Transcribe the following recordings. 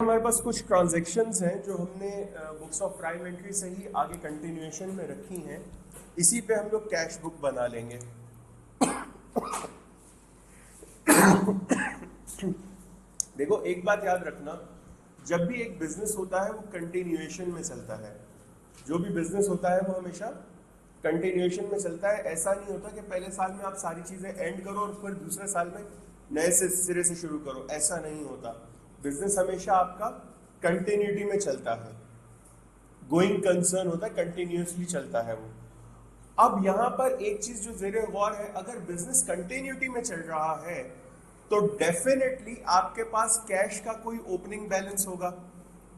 हमारे पास कुछ ट्रांजैक्शंस हैं जो हमने बुक्स ऑफ प्राइम एंट्री से ही आगे कंटिन्यूएशन में रखी हैं। इसी पे हम लोग कैश बुक बना लेंगे। देखो एक बात याद रखना, जब भी एक बिजनेस होता है वो कंटिन्यूएशन में चलता है। जो भी बिजनेस होता है वो हमेशा कंटिन्यूएशन में चलता है। ऐसा नहीं होता कि पहले साल में आप सारी चीजें एंड करो और फिर दूसरे साल में नए से सिरे से शुरू करो, ऐसा नहीं होता। बिजनेस हमेशा आपका कंटिन्यूटी में चलता है, गोइंग कंसर्न होता है, कंटिन्यूसली चलता है वो। अब यहां पर एक चीज जो जेरे गौर है, अगर बिजनेस कंटिन्यूटी में चल रहा है तो डेफिनेटली आपके पास कैश का कोई ओपनिंग बैलेंस होगा,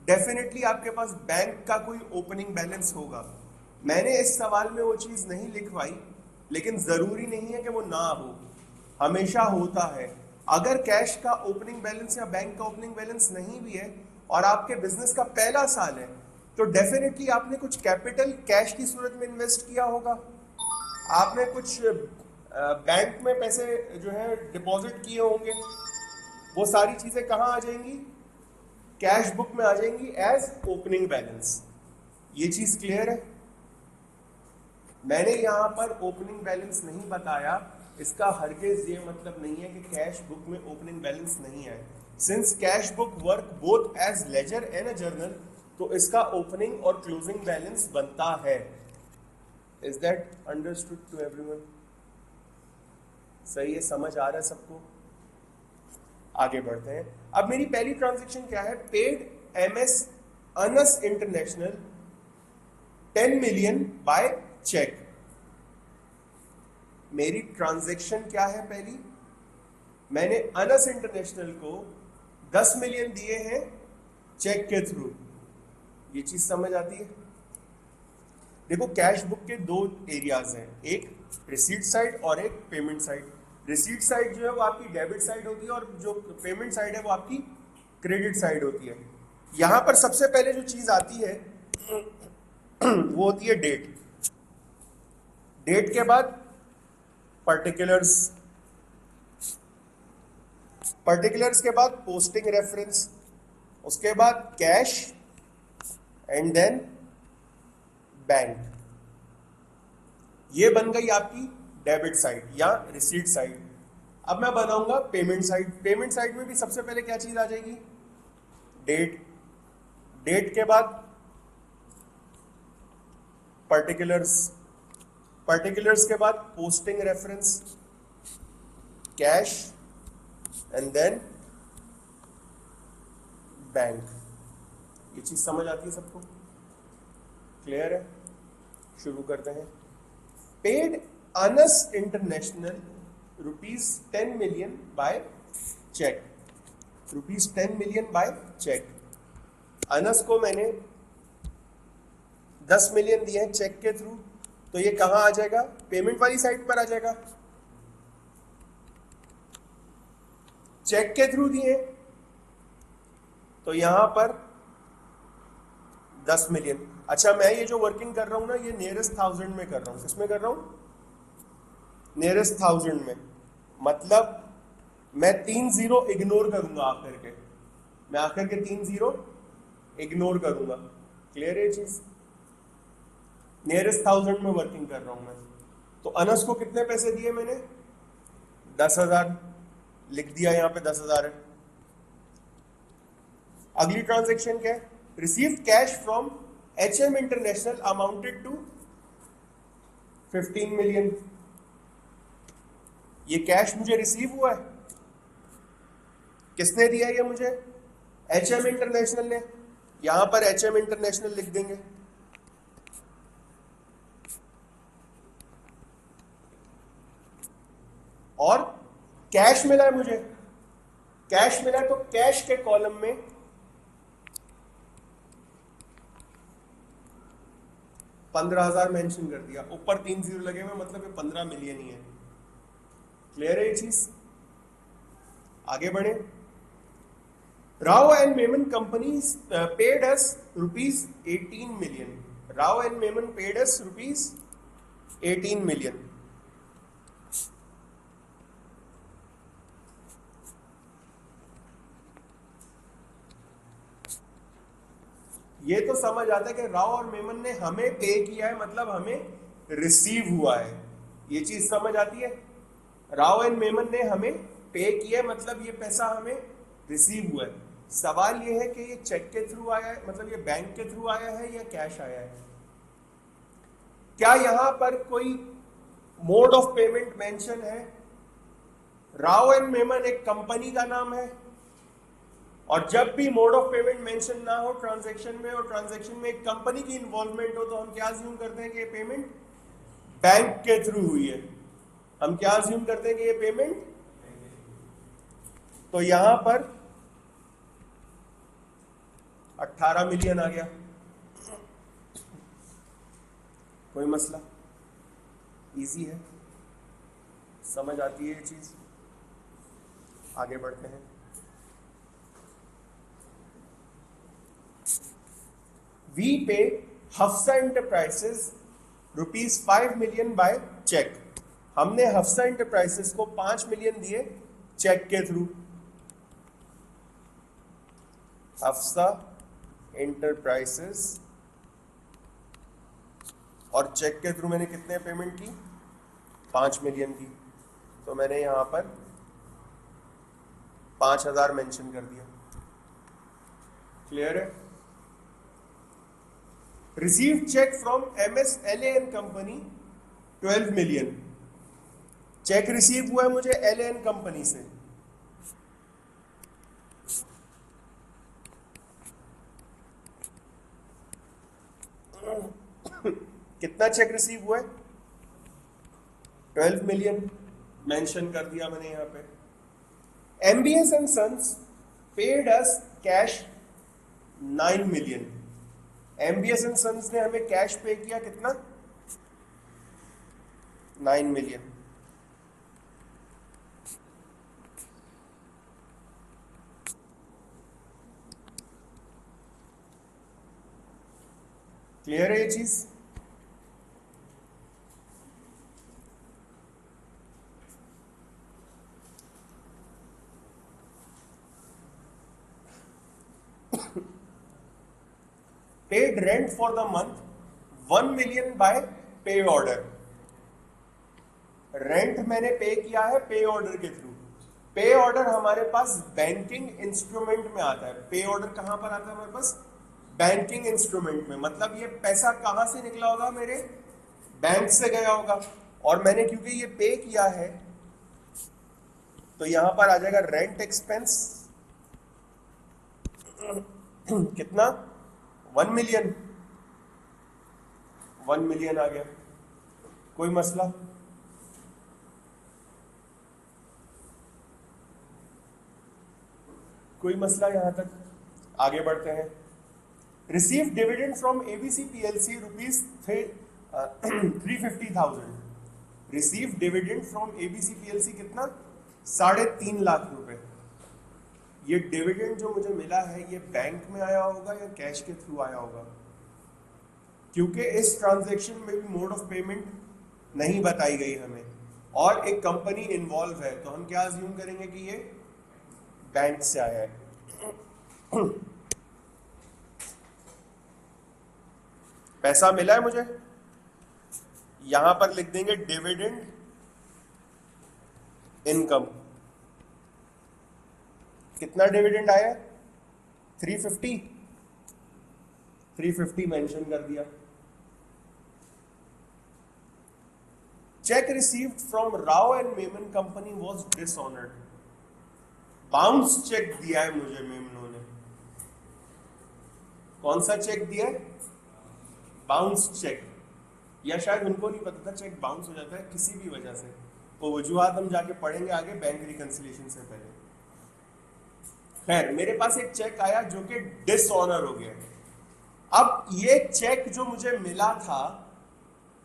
डेफिनेटली आपके पास बैंक का कोई ओपनिंग बैलेंस होगा। मैंने इस सवाल में वो चीज नहीं लिखवाई, लेकिन जरूरी नहीं है कि वो ना हो, हमेशा होता है। अगर कैश का ओपनिंग बैलेंस या बैंक का ओपनिंग बैलेंस नहीं भी है और आपके बिजनेस का पहला साल है, तो डेफिनेटली आपने कुछ कैपिटल कैश की सूरत में इन्वेस्ट किया होगा, आपने कुछ बैंक में पैसे जो है डिपॉजिट किए होंगे। वो सारी चीजें कहां आ जाएंगी? कैश बुक में आ जाएंगी एज ओपनिंग बैलेंस। ये चीज क्लियर है? मैंने यहां पर ओपनिंग बैलेंस नहीं बताया, इसका हरगिज ये मतलब नहीं है कि कैश बुक में ओपनिंग बैलेंस नहीं है। Since cash book work both as ledger and a journal, तो इसका ओपनिंग और क्लोजिंग बैलेंस बनता है। Is that understood to everyone? सही है, समझ आ रहा है सबको? आगे बढ़ते हैं। अब मेरी पहली ट्रांजैक्शन क्या है? Paid MS Anas International 10 million by cheque. मेरी ट्रांजैक्शन क्या है? पहली, मैंने अनस इंटरनेशनल को 10 मिलियन दिए हैं चेक के थ्रू। ये चीज समझ आती है? देखो कैश बुक के दो एरियाज हैं, एक रिसीट साइड और एक पेमेंट साइड। रिसीट साइड जो है वो आपकी डेबिट साइड होती है और जो पेमेंट साइड है वो आपकी क्रेडिट साइड होती है। यहां पर सबसे पहले जो चीज आती है वो होती है डेट। डेट के बाद पर्टिकुलर्स, पर्टिकुलर्स के बाद पोस्टिंग रेफरेंस, उसके बाद कैश एंड देन बैंक। ये बन गई आपकी डेबिट साइड या रिसीट साइड। अब मैं बनाऊंगा पेमेंट साइड। पेमेंट साइड में भी सबसे पहले क्या चीज आ जाएगी? डेट। डेट के बाद पर्टिकुलर्स, पर्टिकुलर्स के बाद posting reference, cash and then bank. ये चीज समझ आती है सबको? क्लियर है? शुरू करते हैं। Paid Anas International ₹10 million by cheque. ₹10 million by cheque. Anas को मैंने 10 मिलियन दिए हैं चेक के थ्रू, तो ये कहां आ जाएगा? पेमेंट वाली साइड पर आ जाएगा। चेक के थ्रू दिए तो यहां पर 10 मिलियन। अच्छा, मैं ये जो वर्किंग कर रहा हूं ना, ये नियरेस्ट 1000 में कर रहा हूं। किसमें कर रहा हूं? नियरेस्ट 1000 में। मतलब मैं 3 जीरो इग्नोर करूंगा आखिर के, मैं आखिर के 3 जीरो इग्नोर करूंगा। क्लियर है ये चीज? नियरेस्ट 1000 में वर्किंग कर रहा हूं मैं। तो अनस को कितने पैसे दिए मैंने? 10,000 लिख दिया, यहां पे 10,000 है। अगली ट्रांजैक्शन क्या है? Received cash from HM International amounted to 15 million. ये कैश मुझे रिसीव हुआ है। किसने दिया ये मुझे? HM इंटरनेशनल ने। यहां पर HM इंटरनेशनल लिख देंगे। और कैश मिला है मुझे। कैश मिला है तो कैश के कॉलम में 15,000 मेंशन कर दिया, ऊपर 3 जीरो लगे हुए, मतलब ये 15 मिलियन ही है। क्लियर है ये चीज? आगे बढ़े। Rao and Memon company paid us ₹18 million. Rao and Memon paid us ₹18 million. ये तो समझ आता है कि राव और मेमन ने हमें पे किया है, मतलब हमें रिसीव हुआ है। ये चीज समझ आती है। राव एंड मेमन ने हमें पे किया है, मतलब ये पैसा हमें रिसीव हुआ है। सवाल ये है कि ये चेक के थ्रू आया है, मतलब ये बैंक के थ्रू आया है या कैश आया है। क्या यहां पर कोई मोड ऑफ पेमेंट मेंशन है? राव एंड मेमन एक कंपनी का नाम है, और जब भी मोड ऑफ पेमेंट मेंशन ना हो ट्रांजैक्शन में, और ट्रांजैक्शन में एक कंपनी की इन्वॉल्वमेंट हो, तो हम क्या अज्यूम करते हैं कि ये पेमेंट बैंक के थ्रू हुई है। हम क्या अज्यूम करते हैं कि ये पेमेंट, तो यहां पर 18 मिलियन आ गया। कोई मसला? इजी है, समझ आती है ये चीज। आगे बढ़ते हैं। We pay Hafsa Enterprises ₹5 million by cheque. हमने हफ्सा एंटरप्राइजेस को 5 मिलियन दिए चेक के थ्रू। हफ्सा एंटरप्राइजेस और चेक के थ्रू मैंने कितने पेमेंट की? 5 मिलियन की। तो मैंने यहां पर 5,000 मेंशन कर दिया। क्लियर है? Receive cheque from MS LAN company 12 million. Cheque receive हुआ है मुझे LAN कंपनी से। कितना चेक रिसीव हुआ है? 12 मिलियन मेंशन कर दिया मैंने यहां पे। MBS and Sons paid us cash 9 million. MBS and Sons ने हमें कैश पे किया कितना? 9 मिलियन। क्लियर है ये चीज? Paid rent for the month 1 million bye पे ऑर्डर। रेंट मैंने पे किया है पे ऑर्डर के थ्रू। पे ऑर्डर हमारे पास बैंकिंग इंस्ट्रूमेंट में आता है। पे ऑर्डर कहां पर आता है हमारे पास? बैंकिंग इंस्ट्रूमेंट में। मतलब ये पैसा कहां से निकला होगा? मेरे बैंक से गया होगा, और मैंने क्योंकि ये पे किया है तो यहां पर आ जाएगा रेंट एक्सपेंस। कितना? 1 मिलियन। 1 मिलियन आ गया। कोई मसला? कोई मसला यहां तक? आगे बढ़ते हैं। Receive dividend from ABC PLC ₹350,000। Receive dividend from ABC PLC कितना? 3.5 लाख रुपए। ये डिविडेंड जो मुझे मिला है ये बैंक में आया होगा या कैश के थ्रू आया होगा? क्योंकि इस ट्रांजैक्शन में भी मोड ऑफ पेमेंट नहीं बताई गई हमें, और एक कंपनी इन्वॉल्व है, तो हम क्या अज्यूम करेंगे कि ये बैंक से आया है। पैसा मिला है मुझे, यहां पर लिख देंगे डिविडेंड इनकम। कितना डिविडेंड आया? 350 मेंशन कर दिया। Cheque received from Rao and Memon company was dishonoured. Bounce cheque दिया है मुझे मेमनों ने। कौन सा चेक दिया है? Bounce cheque. या शायद उनको नहीं पता था चेक बाउंस हो जाता है किसी भी वजह से। वो वजूहात हम जाके पढ़ेंगे आगे बैंक रिकंसिलिएशन से पहले। खैर, मेरे पास एक चेक आया जो कि डिसऑनर हो गया। अब ये चेक जो मुझे मिला था,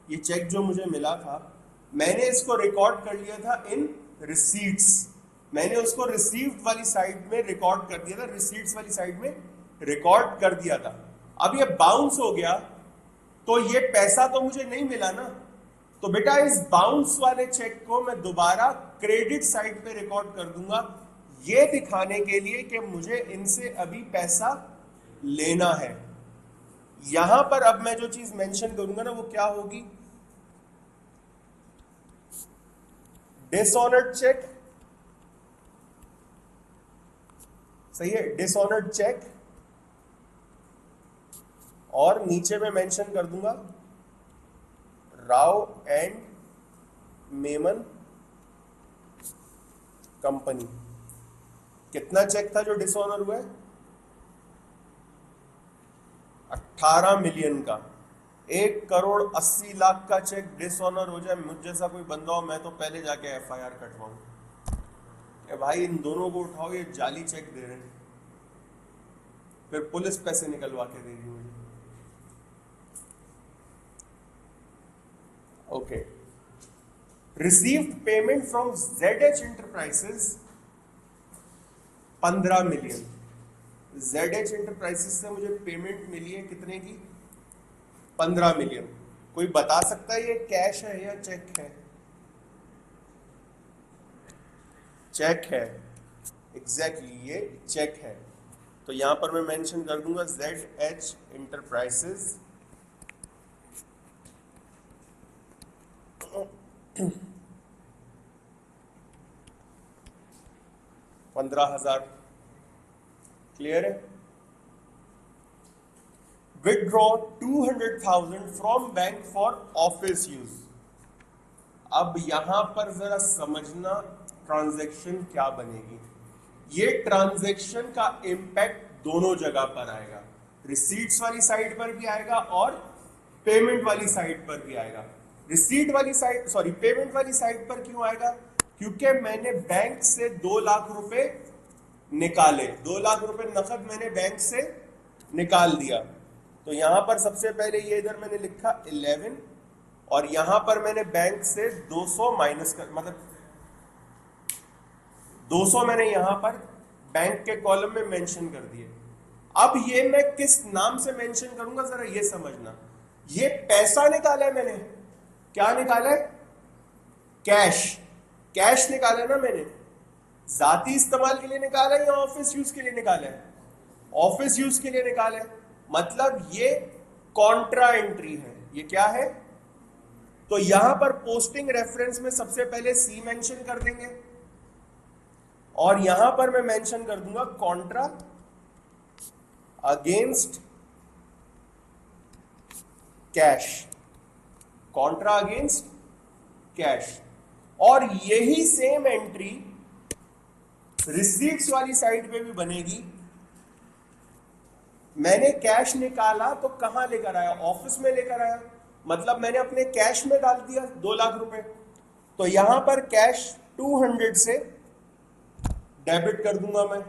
ये चेक जो मुझे मिला था, मैंने इसको रिकॉर्ड कर लिया था इन रिसीट्स। मैंने उसको रिसीव्ड वाली साइड में रिकॉर्ड कर दिया था, रिसीट्स वाली साइड में रिकॉर्ड कर दिया था। अब ये बाउंस हो गया तो ये पैसा तो मुझे नहीं मिला ना, तो बेटा इस बाउंस वाले चेक को मैं दोबारा क्रेडिट साइड पे रिकॉर्ड कर दूंगा, ये दिखाने के लिए कि मुझे इनसे अभी पैसा लेना है। यहां पर अब मैं जो चीज मेंशन करूंगा ना वो क्या होगी, डिसऑनर्ड चेक, सही है, डिसऑनर्ड चेक, और नीचे में मेंशन कर दूंगा राव एंड मेमन कंपनी। कितना चेक था जो डिसऑनर हुआ है? 18 मिलियन का। 1,80,00,000 का चेक डिसऑनर हो जाए, मुझ जैसा कोई बंदा हो, मैं तो पहले जाके एफआईआर कटवाऊं, भाई इन दोनों को उठाओ, ये जाली चेक दे रहे हैं, फिर पुलिस पैसे निकलवा के देगी मुझे। Okay, received payment from ZH enterprises 15 million. ZH enterprises से मुझे पेमेंट मिली है कितने की? 15 मिलियन। कोई बता सकता है ये कैश है या चेक है? चेक है, एग्जैक्टली ये चेक है। तो यहां पर मैं मेंशन कर दूंगा ZH इंटरप्राइजेस 15,000। क्लियर है? Withdraw 200,000 from bank for office use. अब यहां पर जरा समझना ट्रांजैक्शन क्या बनेगी। ये ट्रांजैक्शन का इंपैक्ट दोनों जगह पर आएगा, रिसीट्स वाली साइड पर भी आएगा और पेमेंट वाली साइड पर भी आएगा। रिसीट वाली साइड, सॉरी, पेमेंट वाली साइड पर क्यों आएगा? क्योंकि मैंने बैंक से 2 लाख रुपए निकाले, 2 लाख रुपए नकद मैंने बैंक से निकाल दिया। तो यहां पर सबसे पहले ये इधर मैंने लिखा 11 और यहां पर मैंने बैंक से 200 माइनस कर, मतलब 200 मैंने यहां पर बैंक के कॉलम में मेंशन कर दिए। अब ये मैं किस नाम से मेंशन करूंगा जरा ये समझना। ये पैसा निकाला है मैंने, क्या निकाला है? कैश। कैश निकाला है ना मैंने, जाती इस्तेमाल के लिए निकाला है या ऑफिस यूज के लिए निकाला है? ऑफिस यूज के लिए निकाला है, मतलब ये कॉन्ट्रा एंट्री है। ये क्या है? तो यहां पर पोस्टिंग रेफरेंस में सबसे पहले सी मेंशन कर देंगे और यहां पर मैं मेंशन कर दूंगा Contra against cash, Contra against cash. और यही सेम एंट्री रिसीट्स वाली साइड पे भी बनेगी। मैंने कैश निकाला तो कहां लेकर आया? ऑफिस में लेकर आया, मतलब मैंने अपने कैश में डाल दिया 2 लाख रुपए। तो यहां पर कैश 200 से डेबिट कर दूंगा मैं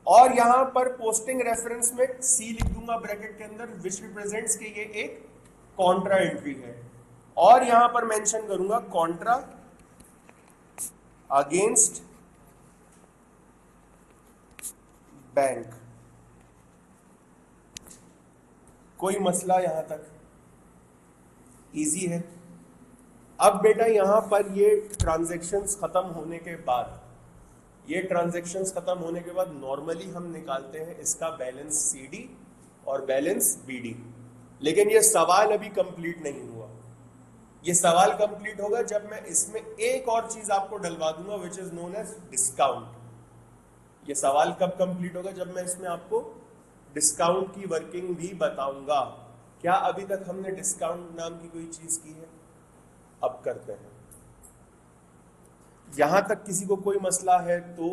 और यहां पर पोस्टिंग रेफरेंस में सी लिख दूंगा ब्रैकेट के अंदर, विच रिप्रेजेंट्स कि ये एक कॉन्ट्रा एंट्री है। और यहां पर मेंशन करूंगा कॉन्ट्रा अगेंस्ट बैंक। कोई मसला यहां तक? इजी है। अब बेटा यहां पर ये ट्रांजैक्शंस खत्म होने के बाद, ये ट्रांजैक्शंस खत्म होने के बाद नॉर्मली हम निकालते हैं इसका बैलेंस CD और बैलेंस BD। लेकिन ये सवाल अभी कंप्लीट नहीं हुआ। ये सवाल कंप्लीट होगा जब मैं इसमें एक और चीज आपको डलवा दूंगा which is known as discount. ये सवाल कब कंप्लीट होगा? जब मैं इसमें आपको डिस्काउंट की वर्किंग भी बताऊंगा। क्या अभी तक हमने डिस्काउंट नाम की कोई चीज की है? अब करते हैं। यहां तक किसी को कोई मसला है तो